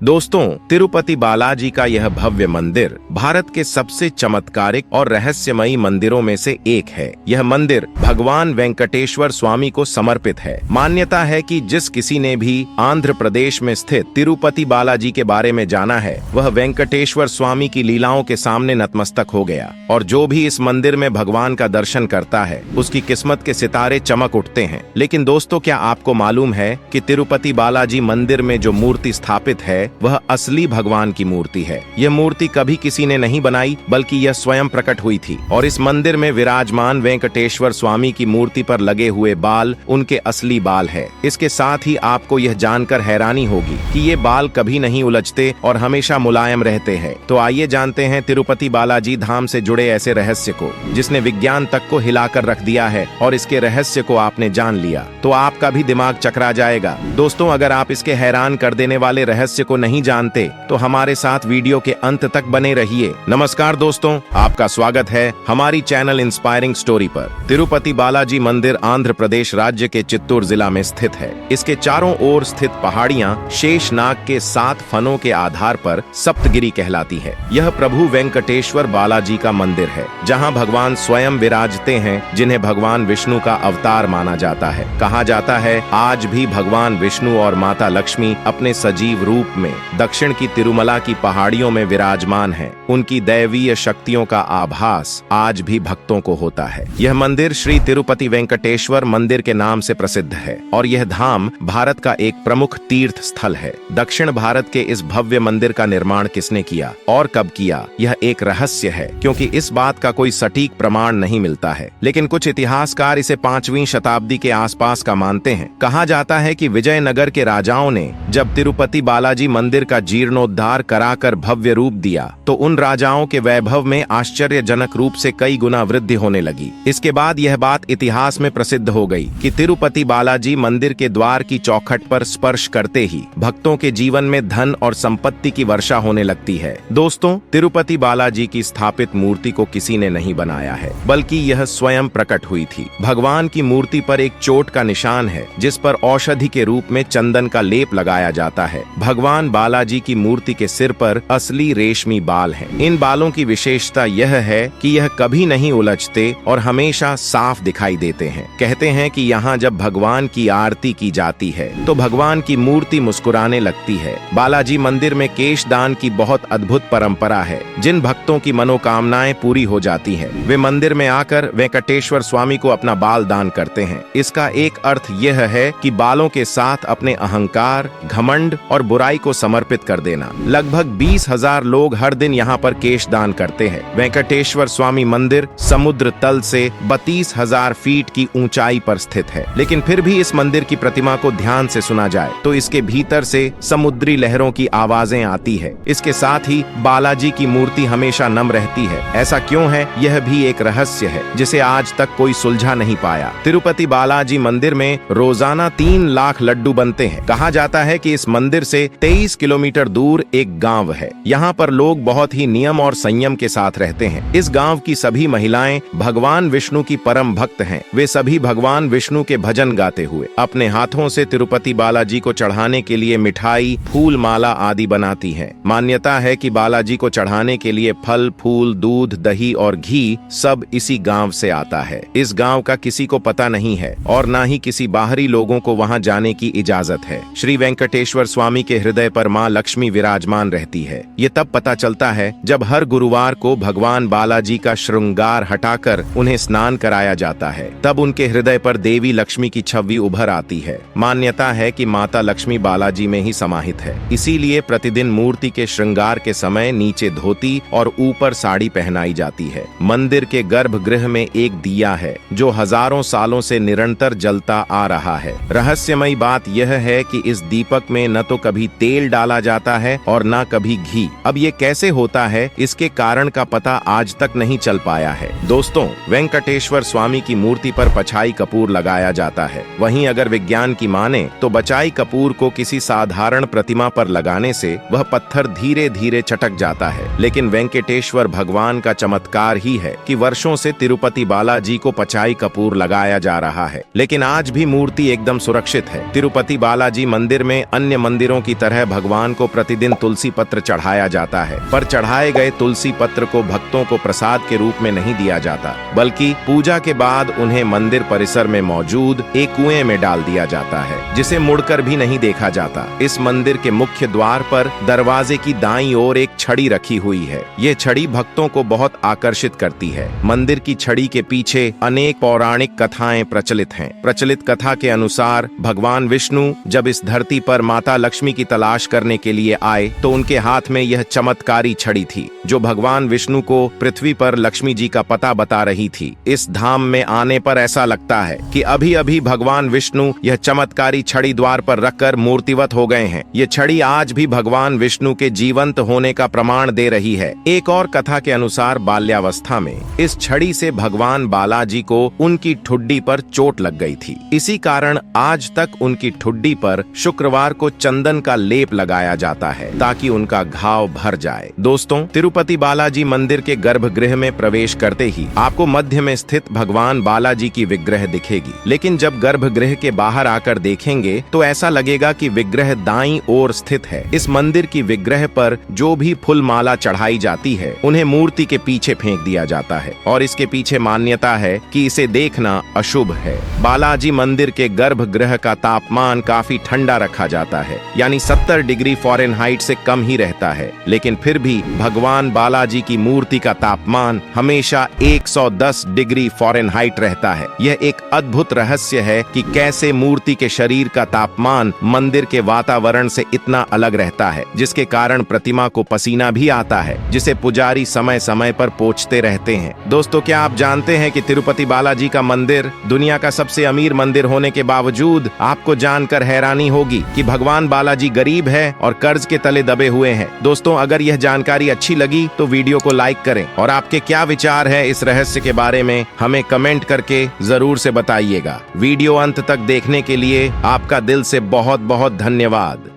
दोस्तों, तिरुपति बालाजी का यह भव्य मंदिर भारत के सबसे चमत्कारिक और रहस्यमयी मंदिरों में से एक है। यह मंदिर भगवान वेंकटेश्वर स्वामी को समर्पित है। मान्यता है कि जिस किसी ने भी आंध्र प्रदेश में स्थित तिरुपति बालाजी के बारे में जाना है, वह वेंकटेश्वर स्वामी की लीलाओं के सामने नतमस्तक हो गया। और जो भी इस मंदिर में भगवान का दर्शन करता है, उसकी किस्मत के सितारे चमक उठते हैं। लेकिन दोस्तों, क्या आपको मालूम है कि तिरुपति बालाजी मंदिर में जो मूर्ति स्थापित है, वह असली भगवान की मूर्ति है। यह मूर्ति कभी किसी ने नहीं बनाई, बल्कि यह स्वयं प्रकट हुई थी। और इस मंदिर में विराजमान वेंकटेश्वर स्वामी की मूर्ति पर लगे हुए बाल उनके असली बाल है। इसके साथ ही आपको यह जानकर हैरानी होगी कि ये बाल कभी नहीं उलझते और हमेशा मुलायम रहते हैं। तो आइए जानते हैं तिरुपति बालाजी धाम से जुड़े ऐसे रहस्य को, जिसने विज्ञान तक को हिलाकर रख दिया है। और इसके रहस्य को आपने जान लिया तो आपका भी दिमाग चकरा जाएगा। दोस्तों, अगर आप इसके हैरान कर देने वाले रहस्य को नहीं जानते तो हमारे साथ वीडियो के अंत तक बने रहिए। नमस्कार दोस्तों, आपका स्वागत है हमारी चैनल इंस्पायरिंग स्टोरी पर। तिरुपति बालाजी मंदिर आंध्र प्रदेश राज्य के चित्तूर जिला में स्थित है। इसके चारों ओर स्थित पहाड़ियां शेषनाग के 7 फनों के आधार पर सप्तगिरी कहलाती है। यह प्रभु वेंकटेश्वर बालाजी का मंदिर है, जहां भगवान स्वयं विराजते हैं, जिन्हें भगवान विष्णु का अवतार माना जाता है। कहा जाता है आज भी भगवान विष्णु और माता लक्ष्मी अपने सजीव रूप में दक्षिण की तिरुमला की पहाड़ियों में विराजमान हैं। उनकी दैवीय शक्तियों का आभास आज भी भक्तों को होता है। यह मंदिर श्री तिरुपति वेंकटेश्वर मंदिर के नाम से प्रसिद्ध है और यह धाम भारत का एक प्रमुख तीर्थ स्थल है। दक्षिण भारत के इस भव्य मंदिर का निर्माण किसने किया और कब किया, यह एक रहस्य है, क्योंकि इस बात का कोई सटीक प्रमाण नहीं मिलता है। लेकिन कुछ इतिहासकार इसे 5वीं शताब्दी के आसपास का मानते हैं। कहा जाता है कि विजयनगर के राजाओं ने जब तिरुपति बालाजी मंदिर का जीर्णोद्धार कराकर भव्य रूप दिया, तो उन राजाओं के वैभव में आश्चर्यजनक रूप से कई गुना वृद्धि होने लगी। इसके बाद यह बात इतिहास में प्रसिद्ध हो गई कि तिरुपति बालाजी मंदिर के द्वार की चौखट पर स्पर्श करते ही भक्तों के जीवन में धन और संपत्ति की वर्षा होने लगती है। दोस्तों, तिरुपति बालाजी की स्थापित मूर्ति को किसी ने नहीं बनाया है, बल्कि यह स्वयं प्रकट हुई थी। भगवान की मूर्ति पर एक चोट का निशान है, जिस पर औषधि के रूप में चंदन का लेप लगाया जाता है। भगवान बालाजी की मूर्ति के सिर पर असली रेशमी बाल हैं। इन बालों की विशेषता यह है कि यह कभी नहीं उलझते और हमेशा साफ दिखाई देते हैं। कहते हैं कि यहाँ जब भगवान की आरती की जाती है तो भगवान की मूर्ति मुस्कुराने लगती है। बालाजी मंदिर में केशदान की बहुत अद्भुत परंपरा है। जिन भक्तों की मनोकामनाएं पूरी हो जाती है, वे मंदिर में आकर वेंकटेश्वर स्वामी को अपना बाल दान करते हैं। इसका एक अर्थ यह है कि बालों के साथ अपने अहंकार, घमंड और बुराई को समर्पित कर देना। लगभग 20,000 लोग हर दिन यहाँ पर केश दान करते हैं। वेंकटेश्वर स्वामी मंदिर समुद्र तल से 32,000 फीट की ऊंचाई पर स्थित है। लेकिन फिर भी इस मंदिर की प्रतिमा को ध्यान से सुना जाए तो इसके भीतर से समुद्री लहरों की आवाजें आती है। इसके साथ ही बालाजी की मूर्ति हमेशा नम रहती है। ऐसा क्यों है, यह भी एक रहस्य है जिसे आज तक कोई सुलझा नहीं पाया। तिरुपति बालाजी मंदिर में रोजाना 3 लाख लड्डू बनते हैं। कहा जाता है कि इस मंदिर से 23 किलोमीटर दूर एक गांव है। यहाँ पर लोग बहुत ही नियम और संयम के साथ रहते हैं। इस गांव की सभी महिलाएं भगवान विष्णु की परम भक्त हैं। वे सभी भगवान विष्णु के भजन गाते हुए अपने हाथों से तिरुपति बालाजी को चढ़ाने के लिए मिठाई, फूल माला आदि बनाती हैं। मान्यता है कि बालाजी को चढ़ाने के लिए फल, फूल, दूध, दही और घी सब इसी गांव से आता है। इस गांव का किसी को पता नहीं है और न ही किसी बाहरी लोगों को वहां जाने की इजाजत है। श्री वेंकटेश्वर स्वामी के हृदय पर मां लक्ष्मी विराजमान रहती है। ये तब पता चलता है जब हर गुरुवार को भगवान बालाजी का श्रृंगार हटाकर उन्हें स्नान कराया जाता है। तब उनके हृदय पर देवी लक्ष्मी की छवि उभर आती है। मान्यता है कि माता लक्ष्मी बालाजी में ही समाहित है। इसीलिए प्रतिदिन मूर्ति के श्रृंगार के समय नीचे धोती और ऊपर साड़ी पहनाई जाती है। मंदिर के गर्भगृह में एक दिया है जो हजारों सालों से निरंतर जलता आ रहा है। रहस्यमयी बात यह है कि इस दीपक में न तो कभी तेल डाला जाता है और न कभी घी। अब ये कैसे होता है, इसके कारण का पता आज तक नहीं चल पाया है। दोस्तों, वेंकटेश्वर स्वामी की मूर्ति पर पछाई कपूर लगाया जाता है। वहीं अगर विज्ञान की माने तो बचाई कपूर को किसी साधारण प्रतिमा पर लगाने से वह पत्थर धीरे धीरे चटक जाता है। लेकिन वेंकटेश्वर भगवान का चमत्कार ही है कि वर्षों से तिरुपति बालाजी को पछाई कपूर लगाया जा रहा है। लेकिन आज भी मूर्ति एकदम सुरक्षित है। तिरुपति बालाजी मंदिर में अन्य मंदिरों की तरह भगवान को प्रतिदिन तुलसी पत्र चढ़ाया जाता है, पर चढ़ाए गए तुलसी पत्र को भक्तों को प्रसाद के रूप में नहीं दिया जाता, बल्कि पूजा के बाद उन्हें मंदिर परिसर में मौजूद एक कुएं में डाल दिया जाता है, जिसे मुड़कर भी नहीं देखा जाता। इस मंदिर के मुख्य द्वार पर दरवाजे की दाईं ओर एक छड़ी रखी हुई है। ये छड़ी भक्तों को बहुत आकर्षित करती है। मंदिर की छड़ी के पीछे अनेक पौराणिक कथाएं प्रचलित हैं। प्रचलित कथा के अनुसार भगवान विष्णु जब इस धरती पर माता लक्ष्मी की तलाश करने के लिए आए तो उनके हाथ में यह चमत्कारी छड़ी थी, जो भगवान विष्णु को पृथ्वी पर लक्ष्मी जी का पता बता रही थी। इस धाम में आने पर ऐसा लगता है कि अभी अभी भगवान विष्णु यह चमत्कारी छड़ी द्वार पर रखकर मूर्तिवत हो गए हैं। ये छड़ी आज भी भगवान विष्णु के जीवंत होने का प्रमाण दे रही है। एक और कथा के अनुसार बाल्यावस्था में इस छड़ी से भगवान बालाजी को उनकी ठुड्डी पर चोट लग गई थी। इसी कारण आज तक उनकी ठुड्डी पर शुक्रवार को चंदन का लेप लगाया जाता है, ताकि उनका घाव भर जाए। दोस्तों, तिरुपति बालाजी मंदिर के गर्भगृह में प्रवेश करते ही आपको मध्य में स्थित भगवान बालाजी की विग्रह दिखेगी, लेकिन जब गर्भगृह के बाहर आकर देखेंगे तो ऐसा लगेगा कि विग्रह दाईं ओर स्थित है। इस मंदिर की विग्रह पर जो भी फूल माला चढ़ाई जाती है, उन्हें मूर्ति के पीछे फेंक दिया जाता है और इसके पीछे मान्यता है कि इसे देखना अशुभ है। बालाजी मंदिर के गर्भगृह का तापमान काफी ठंडा रखा जाता है, यानी 70 डिग्री फ़ारेनहाइट से कम ही रहता है, लेकिन फिर भी भगवान बालाजी की मूर्ति का तापमान हमेशा 110 डिग्री फ़ारेनहाइट रहता है। यह एक अद्भुत रहस्य है कि कैसे मूर्ति के शरीर का तापमान मंदिर के वातावरण से इतना अलग रहता है, जिसके कारण प्रतिमा को पसीना भी आता है, जिसे पुजारी समय समय पर पोंछते रहते हैं। दोस्तों, क्या आप जानते हैं कि तिरुपति बालाजी का मंदिर दुनिया का सबसे अमीर मंदिर होने के बावजूद आपको जानकर हैरानी होगी कि भगवान बालाजी गरीब है और कर्ज के तले दबे हुए हैं। दोस्तों, अगर यह जानकारी अच्छी लगी तो वीडियो को लाइक करें और आपके क्या विचार है इस रहस्य के बारे में हमें कमेंट करके जरूर से बताइएगा। वीडियो अंत तक देखने के लिए आपका दिल से बहुत बहुत धन्यवाद।